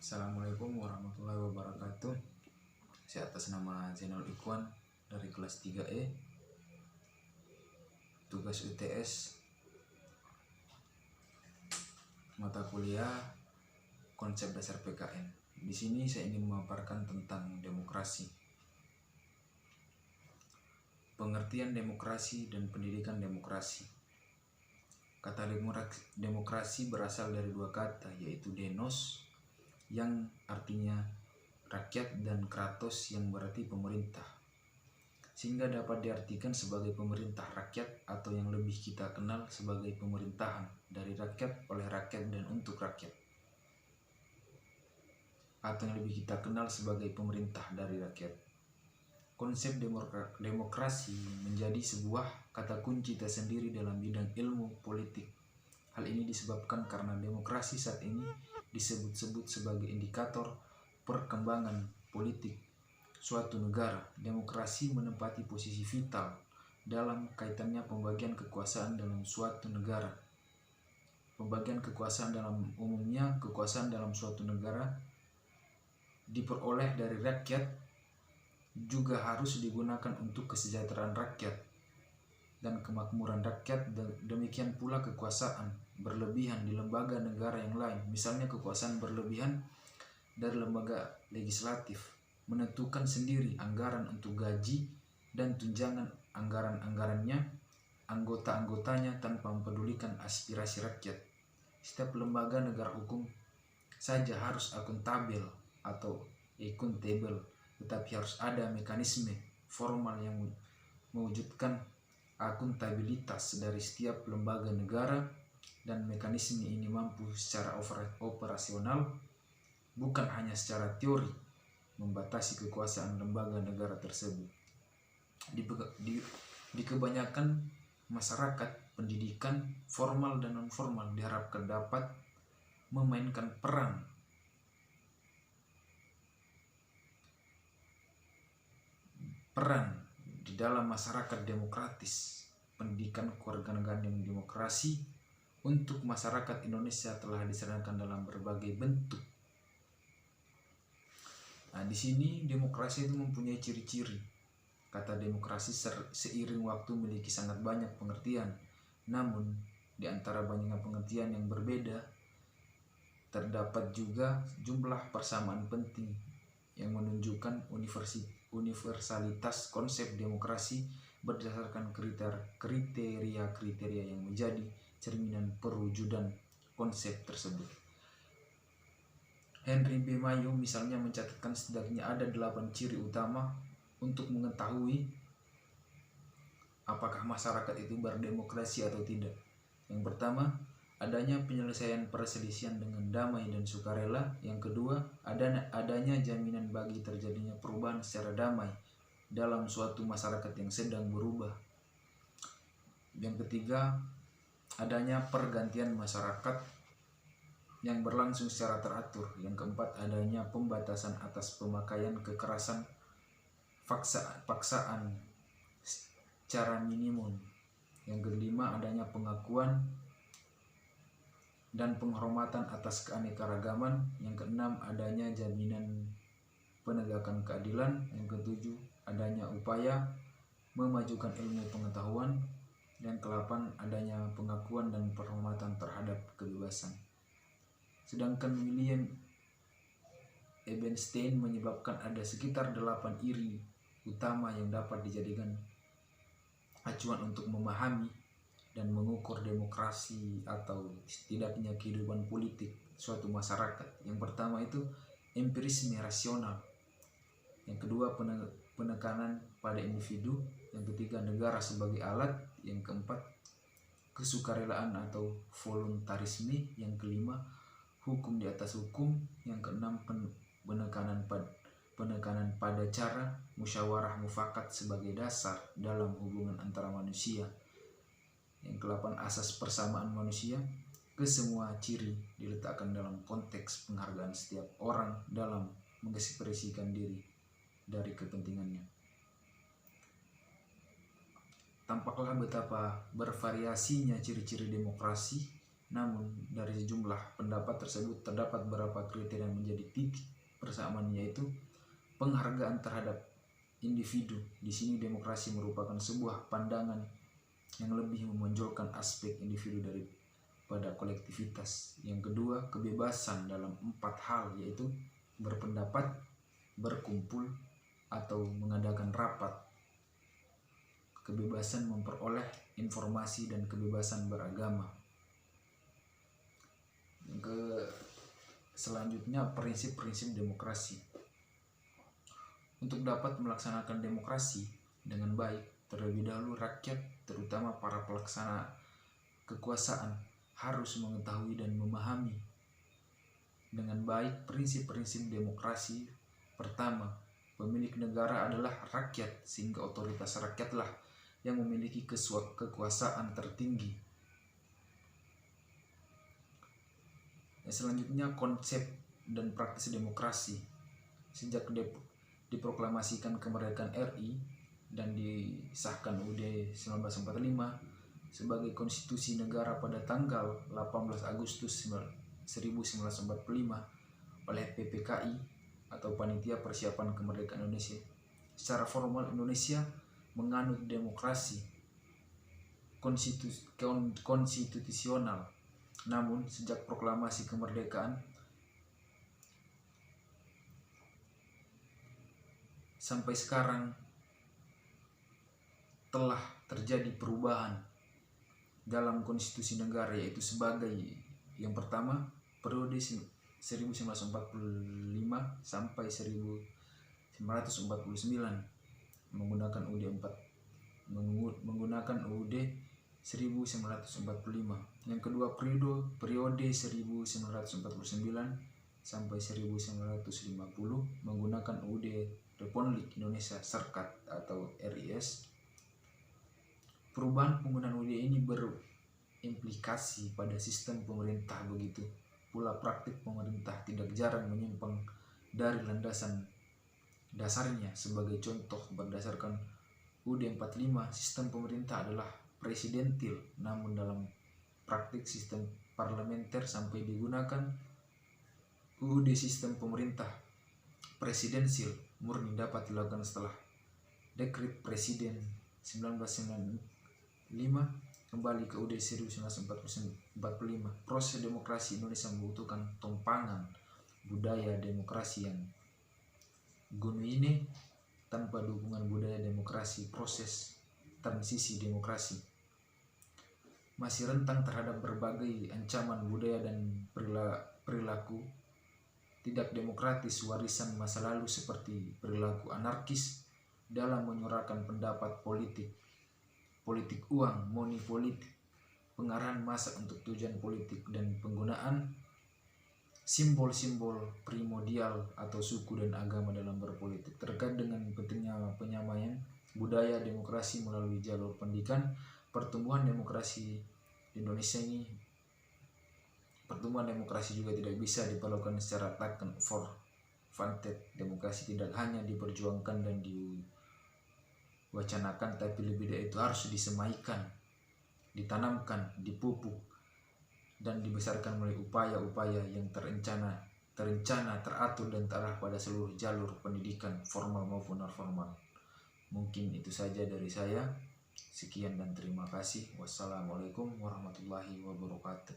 Assalamualaikum warahmatullahi wabarakatuh. Saya atas nama Zainal Ikhwan dari kelas 3E, tugas UTS, mata kuliah konsep dasar PKN. Di sini saya ingin memaparkan tentang demokrasi, pengertian demokrasi dan pendidikan demokrasi. Kata demokrasi berasal dari dua kata, yaitu demos yang artinya rakyat dan kratos yang berarti pemerintah, sehingga dapat diartikan sebagai pemerintah rakyat atau yang lebih kita kenal sebagai pemerintahan dari rakyat, oleh rakyat, dan untuk rakyat, atau yang lebih kita kenal sebagai pemerintah dari rakyat. Konsep demokrasi menjadi sebuah kata kunci tersendiri dalam bidang ilmu politik. Hal ini disebabkan karena demokrasi saat ini disebut-sebut sebagai indikator perkembangan politik suatu negara. Demokrasi menempati posisi vital dalam kaitannya pembagian kekuasaan dalam suatu negara. Pembagian kekuasaan dalam umumnya, kekuasaan dalam suatu negara diperoleh dari rakyat, juga harus digunakan untuk kesejahteraan rakyat dan kemakmuran rakyat. Demikian pula kekuasaan berlebihan di lembaga negara yang lain, misalnya kekuasaan berlebihan dari lembaga legislatif menentukan sendiri anggaran untuk gaji dan tunjangan anggarannya anggota-anggotanya tanpa mempedulikan aspirasi rakyat. Setiap lembaga negara hukum saja harus akuntabel atau accountable, tetapi harus ada mekanisme formal yang mewujudkan akuntabilitas dari setiap lembaga negara, dan mekanisme ini mampu secara operasional, bukan hanya secara teori, membatasi kekuasaan lembaga negara tersebut. Di kebanyakan masyarakat, pendidikan formal dan non-formal diharapkan dapat memainkan peran di dalam masyarakat demokratis. Pendidikan kewarganegaraan yang demokrasi untuk masyarakat Indonesia telah disarankan dalam berbagai bentuk. Di sini demokrasi itu mempunyai ciri-ciri. Kata demokrasi seiring waktu memiliki sangat banyak pengertian. Namun, di antara banyaknya pengertian yang berbeda, terdapat juga jumlah persamaan penting yang menunjukkan universalitas konsep demokrasi berdasarkan kriteria-kriteria yang menjadi cerminan perwujudan konsep tersebut. Henry B. Mayo misalnya mencatatkan setidaknya ada 8 ciri utama untuk mengetahui apakah masyarakat itu berdemokrasi atau tidak. Yang pertama, adanya penyelesaian perselisihan dengan damai dan sukarela. Yang kedua, adanya jaminan bagi terjadinya perubahan secara damai dalam suatu masyarakat yang sedang berubah. Yang ketiga, adanya pergantian masyarakat yang berlangsung secara teratur. Yang keempat, adanya pembatasan atas pemakaian kekerasan, paksaan secara minimum. Yang kelima, adanya pengakuan dan penghormatan atas keanekaragaman. Yang keenam, adanya jaminan penegakan keadilan. Yang ketujuh, adanya upaya memajukan ilmu pengetahuan. Yang kedelapan, adanya pengakuan dan penghormatan terhadap kebebasan. Sedangkan William Ebenstein menyebabkan ada sekitar 8 iri utama yang dapat dijadikan acuan untuk memahami dan mengukur demokrasi atau setidaknya kehidupan politik suatu masyarakat. Yang pertama itu empirisme rasional. Yang kedua, penekanan pada individu. Yang ketiga, negara sebagai alat. Yang keempat, kesukarelaan atau voluntarisme. Yang kelima, hukum di atas hukum. Yang keenam, penekanan pada cara musyawarah mufakat sebagai dasar dalam hubungan antara manusia. Yang kedelapan, asas persamaan manusia. Kesemua ciri diletakkan dalam konteks penghargaan setiap orang dalam mengekspresikan diri dari kepentingannya. Tampaklah betapa bervariasinya ciri-ciri demokrasi Namun dari sejumlah pendapat tersebut terdapat beberapa kriteria yang menjadi titik persamaan, yaitu penghargaan terhadap individu. Di sini demokrasi merupakan sebuah pandangan yang lebih memenjolkan aspek individu daripada kolektivitas. Yang kedua, kebebasan dalam 4 hal, yaitu berpendapat, berkumpul, atau mengadakan rapat, kebebasan memperoleh informasi, dan kebebasan beragama. Selanjutnya, prinsip-prinsip demokrasi. Untuk dapat melaksanakan demokrasi dengan baik, terlebih dahulu rakyat, terutama para pelaksana kekuasaan, harus mengetahui dan memahami dengan baik prinsip-prinsip demokrasi. Pertama, pemilik negara adalah rakyat, sehingga otoritas rakyatlah yang memiliki kekuasaan tertinggi. Selanjutnya, konsep dan praktis demokrasi. Sejak diproklamasikan kemerdekaan RI dan disahkan UUD 1945 sebagai konstitusi negara pada tanggal 18 Agustus 1945 oleh PPKI atau Panitia Persiapan Kemerdekaan Indonesia, secara formal Indonesia menganut demokrasi konstitusional. Namun sejak proklamasi kemerdekaan sampai sekarang telah terjadi perubahan dalam konstitusi negara, yaitu sebagai yang pertama, periode 1945 sampai 1949 menggunakan UUD 1945. Yang kedua, periode 1949 sampai 1950 menggunakan UUD Republik Indonesia Serikat atau RIS. Perubahan penggunaan UUD ini berimplikasi pada sistem pemerintah, begitu pula praktik pemerintah tidak jarang menyimpang dari landasan dasarnya. Sebagai contoh, berdasarkan UUD 45, sistem pemerintah adalah presidentil, namun dalam praktik sistem parlementer sampai digunakan UUD sistem pemerintah presidensil murni dapat dilakukan setelah Dekret Presiden 1995 kembali ke UUD 1945. Proses demokrasi Indonesia membutuhkan tumpangan budaya demokrasi yang genuine. Tanpa dukungan budaya demokrasi, proses transisi demokrasi masih rentang terhadap berbagai ancaman budaya dan perilaku tidak demokratis warisan masa lalu, seperti perilaku anarkis dalam menyuarakan pendapat politik uang, money politik, pengarahan massa untuk tujuan politik, dan penggunaan simbol-simbol primordial atau suku dan agama dalam berpolitik. Terkait dengan pentingnya penyamaian budaya demokrasi melalui jalur pendidikan, pertumbuhan demokrasi di Indonesia ini, pertumbuhan demokrasi juga tidak bisa diperlakukan secara taken for granted. Demokrasi tidak hanya diperjuangkan dan diwacanakan, tapi lebih dari itu harus disemaikan, ditanamkan, dipupuk, dan dibesarkan melalui upaya-upaya yang terencana, teratur, dan terarah pada seluruh jalur pendidikan formal maupun non formal. Mungkin itu saja dari saya. Sekian dan terima kasih. Wassalamualaikum warahmatullahi wabarakatuh.